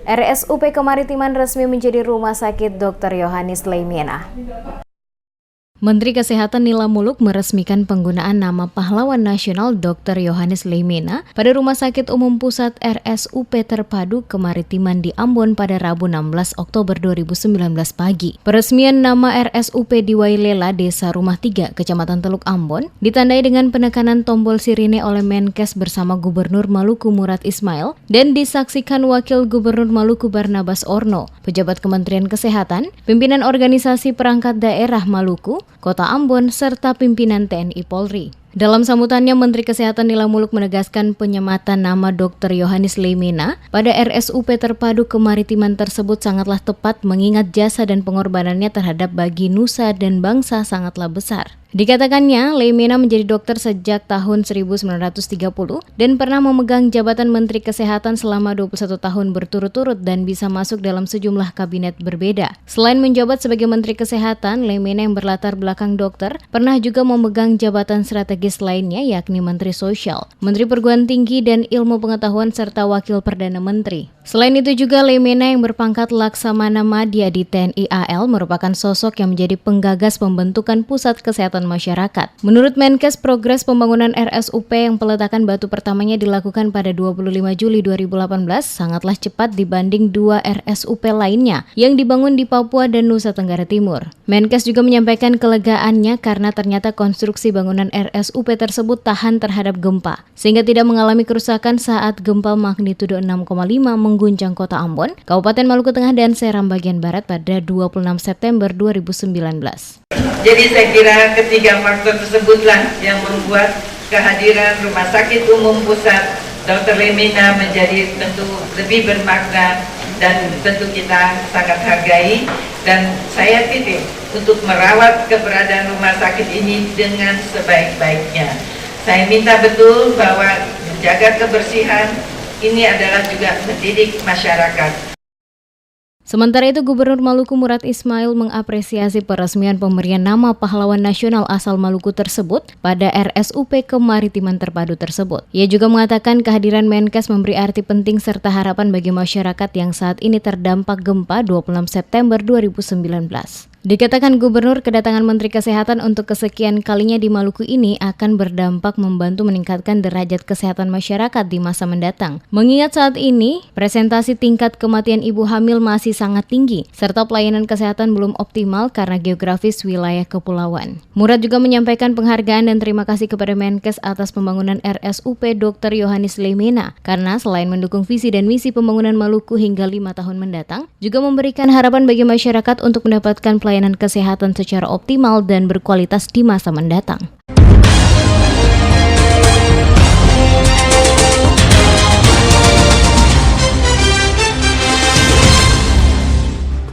RSUP Kemaritiman resmi menjadi Rumah Sakit Dr. Yohanes Leimena. Menteri Kesehatan Nila Muluk meresmikan penggunaan nama pahlawan nasional Dr. Yohanes Leimena pada Rumah Sakit Umum Pusat RSUP Terpadu Kemaritiman di Ambon pada Rabu 16 Oktober 2019 pagi. Peresmian nama RSUP di Wailela, Desa Rumah 3, Kecamatan Teluk Ambon, ditandai dengan penekanan tombol sirine oleh Menkes bersama Gubernur Maluku Murad Ismail dan disaksikan Wakil Gubernur Maluku Barnabas Orno, pejabat Kementerian Kesehatan, pimpinan organisasi perangkat daerah Maluku, Kota Ambon, serta pimpinan TNI Polri. Dalam sambutannya, Menteri Kesehatan Nila Muluk menegaskan penyematan nama Dr. Yohanes Leimena pada RSUP Terpadu Kemaritiman tersebut sangatlah tepat mengingat jasa dan pengorbanannya terhadap bagi nusa dan bangsa sangatlah besar. Dikatakannya, Leimena menjadi dokter sejak tahun 1930 dan pernah memegang jabatan Menteri Kesehatan selama 21 tahun berturut-turut dan bisa masuk dalam sejumlah kabinet berbeda. Selain menjabat sebagai Menteri Kesehatan, Leimena yang berlatar belakang dokter pernah juga memegang jabatan strategis lainnya yakni Menteri Sosial, Menteri Perguruan Tinggi dan Ilmu Pengetahuan serta Wakil Perdana Menteri. Selain itu juga Leimena yang berpangkat Laksamana Madya di TNI AL merupakan sosok yang menjadi penggagas pembentukan Pusat Kesehatan Masyarakat. Menurut Menkes, progres pembangunan RSUP yang peletakan batu pertamanya dilakukan pada 25 Juli 2018 sangatlah cepat dibanding 2 RSUP lainnya yang dibangun di Papua dan Nusa Tenggara Timur. Menkes juga menyampaikan kelegaannya karena ternyata konstruksi bangunan RSUP tersebut tahan terhadap gempa, sehingga tidak mengalami kerusakan saat gempa magnitudo 6,5 mengguncang Kota Ambon, Kabupaten Maluku Tengah dan Seram bagian Barat pada 26 September 2019. Jadi saya kira ketiga faktor tersebutlah yang membuat kehadiran Rumah Sakit Umum Pusat Dr. Leimena menjadi tentu lebih bermakna dan tentu kita sangat hargai, dan saya titip untuk merawat keberadaan rumah sakit ini dengan sebaik-baiknya. Saya minta betul bahwa menjaga kebersihan ini adalah juga mendidik masyarakat. Sementara itu, Gubernur Maluku Murad Ismail mengapresiasi peresmian pemberian nama pahlawan nasional asal Maluku tersebut pada RSUP Kemaritiman Terpadu tersebut. Ia juga mengatakan kehadiran Menkes memberi arti penting serta harapan bagi masyarakat yang saat ini terdampak gempa 26 September 2019. Dikatakan Gubernur, kedatangan Menteri Kesehatan untuk kesekian kalinya di Maluku ini akan berdampak membantu meningkatkan derajat kesehatan masyarakat di masa mendatang. Mengingat saat ini, presentasi tingkat kematian ibu hamil masih sangat tinggi, serta pelayanan kesehatan belum optimal karena geografis wilayah kepulauan. Murad juga menyampaikan penghargaan dan terima kasih kepada Menkes atas pembangunan RSUP Dr. Yohanes Leimena, karena selain mendukung visi dan misi pembangunan Maluku hingga 5 tahun mendatang, juga memberikan harapan bagi masyarakat untuk mendapatkan pelayanan kesehatan secara optimal dan berkualitas di masa mendatang.